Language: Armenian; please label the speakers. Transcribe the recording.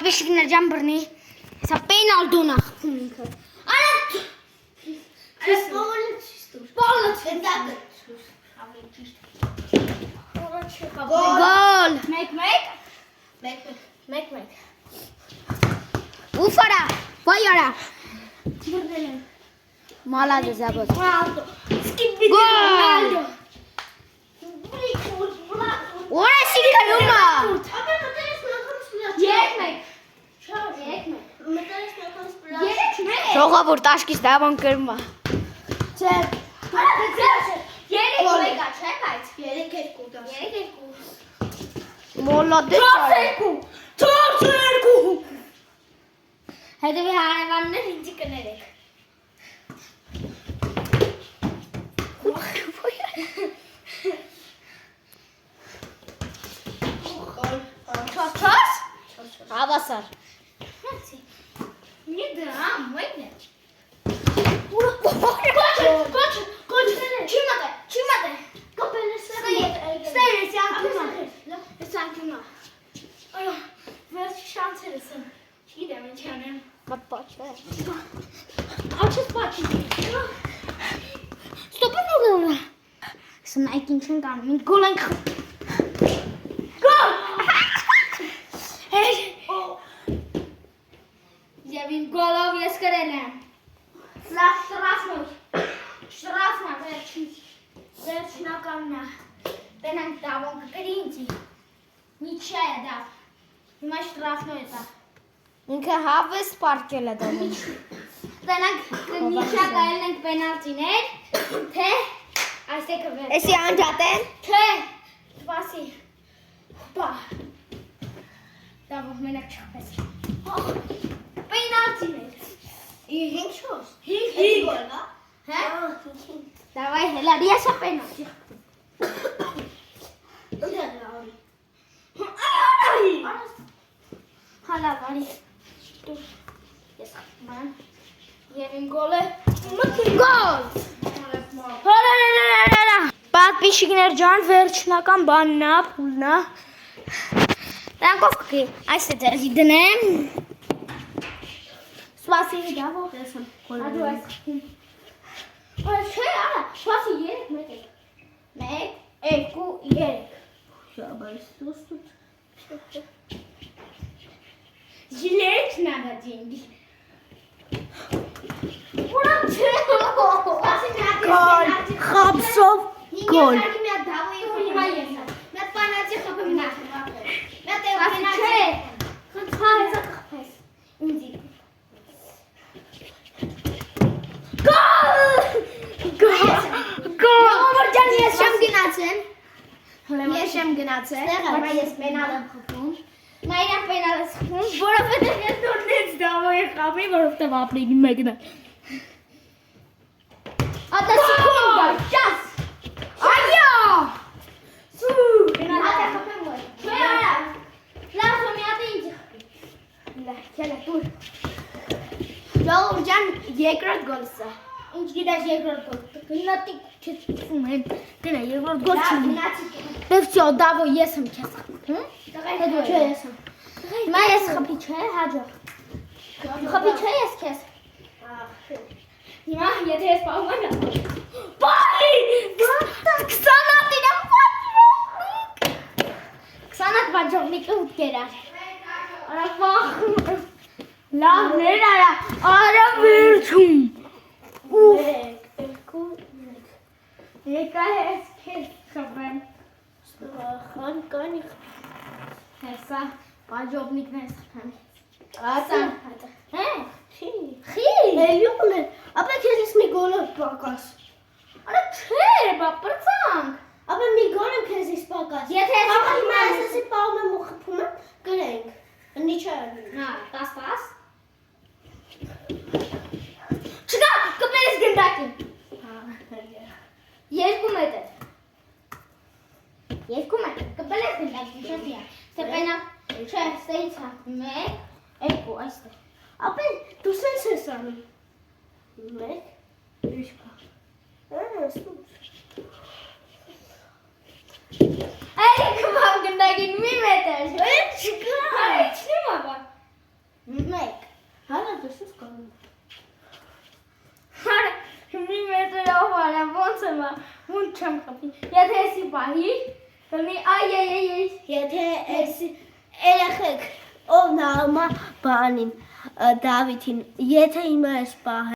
Speaker 1: Beşiktaş'ın can birni. Hesap penaltına xukm inքը։ Ana!
Speaker 2: Այս բողոքը ճիշտ է։
Speaker 1: Բալը
Speaker 2: Դեդակը։
Speaker 1: ավելի ճիշտ։
Speaker 2: Գոլ։
Speaker 1: Գոլ։
Speaker 2: 1-1։
Speaker 1: Ուֆարա, վայարա։
Speaker 2: Դրդել են։
Speaker 1: Մալադե զաբոտ։
Speaker 2: Ռոնալդո։ Սկիպի
Speaker 1: Գոլ։
Speaker 2: Ռոնալդո։
Speaker 1: Որա շիկարումա։
Speaker 2: Ապա մտերես նոքոս պլաչ։
Speaker 1: 1-1։
Speaker 2: Չար 1-1։ Մտերես նոքոս պլաչ։
Speaker 1: 3-1։ Ժողովուրդ տաշկից դավան կրմա։
Speaker 2: Չէ։ Արա դե։
Speaker 1: 3-2 կա, չէ՞ բայց։
Speaker 2: 3-2 դա։
Speaker 1: 3-2։ Մոլադե։ 4-2։ Հետևի հարևաններ ինձ կներեք։ Չոս։ Հավասար։
Speaker 2: Մի դրամ, մոյն է։ Կոչները։
Speaker 1: Չի մտե։
Speaker 2: Կապելը
Speaker 1: Ստերես անկյունա։ Ես անկյունա։
Speaker 2: Այո, վերջ շանսերս են։ Չգիտեմ ինչ անեմ։
Speaker 1: Մապաչ է։
Speaker 2: Աչս պաչի։
Speaker 1: Ստոպը նորը։ Սնայք ինչ են կանում, ինք գոլ ենք։
Speaker 2: Գոլ։
Speaker 1: Եվ իմ գոլով ես կրել եմ։ Լավ շրաֆն է, վերջնականն է։ Տենանք դավոն կկրի ինձի։ Մի չէ դա։ Հիմա շրաֆն է դա։
Speaker 3: Ինքը հավես պարկել է դնում։
Speaker 1: Տենանք նիշա կայել ենք պենալտիներ, թե այստեղ կվեր։
Speaker 3: Էսի անջատ են։
Speaker 1: Չէ, սպասի։ Հոպա։ Դավոն մենակ չխպես։ Պենալտիներ։
Speaker 2: 5-4։
Speaker 1: 5
Speaker 2: գոլ, հա։
Speaker 1: Հա? Давай, հելարի ասա պենալտի։ Հալավ, արի։ Ես խման։ Եվ իմ գոլը գոլ։ Հալալալալալա։ Պատպիշիկներ ջան, վերջնական բանն է, փուլն է։ Դրանքով կգի, այս է ձեզի դնեմ։ Սպասի դավո։
Speaker 2: Տեսամ։
Speaker 1: Ադու այս խմին։ Չէ, արա, սպասի 3, 1, 2, 3։
Speaker 2: Շաբայս սուստուց։
Speaker 1: Жилет надо деньги. Ура, чего?
Speaker 3: Գոլ, խաբսով գոլ։
Speaker 1: Ես եմ գնացել, բայց ես պենալ եմ խփում։ Մայրան պենալ ես խփում, որովհետև ես դուրնեց դավոյի խաղի, որովհետև ապրիլի 1-ն է։ Ատա սեկունդա, ճաս։ Այո։ Սու։ Հատա խփեմ որ։ Չէ արա։ Լավ մի հատ ինձ խփի։ Լավ, քելա դուր։ Ժողովուրդ ջան, երկրորդ գոլս է։ Ինչ գիտես երկրորդ գոլ։ Գնացի չծում են։ Գնա երկրորդ գոլ չունի։ Դե վсё, դավո ես եմ քեզ խփում։ Հետո չէ ես եմ։ Հիմա ես խփի չէ, հաջող։ Խփի չէ ես քեզ։ Հիմա եթե ես պահում եմ։ Բայ! 20-ին եմ պատրոնիկ։ 20-ատ պատրոնիկը ուտ կերար։ Արա վախ։ Լավ ներ արա, արա վերջում։
Speaker 2: 1, 2, 3։
Speaker 1: Եկա ես քեզ խփեմ։
Speaker 2: Խան կանի։
Speaker 1: Հեսա պատրոնիկն ես խփեմ։
Speaker 2: Ասա։
Speaker 1: Հե?
Speaker 2: Չի։
Speaker 1: Խի։
Speaker 2: Էլյուն է։ Ապա քեզից մի գոլ պակաս։
Speaker 1: Արա չէ, բա պրծանք։
Speaker 2: Ապա մի գոլ եմ քեզից պակաս։
Speaker 1: Եթե ես
Speaker 2: Ապա
Speaker 1: խփում
Speaker 2: հիմա
Speaker 1: եմ-
Speaker 2: ես էսի պահում եմ ու խփում եմ, գրենք։ Նի չէ։
Speaker 1: Հա, 10-10։ Չկա, կպերես գնդակին։
Speaker 2: Հա, հերյա։
Speaker 1: 2 մետր։ 2 մետր, կպերես գնդակին, չէ՞ դիա։ Ստեպենա, չէ, ստեից հա։ 1, 2, այստեղ։
Speaker 2: Ապա դու սենց ես անում։ 1, ուրիշ կա։ Սուտ։
Speaker 1: Այ կմամ գնդակին մի մետր։
Speaker 2: Չկա։
Speaker 1: Այ չնի մաբա։
Speaker 2: դեսես կանում։ Հարը, մի մետրով արա, ոնց եմ, ոնց չեմ խփի։ Եթե էսի պահի, կլնի այ։
Speaker 3: Եթե այս երեխեք ով նայում է բանին Դավիթին, եթե իմը ես պահ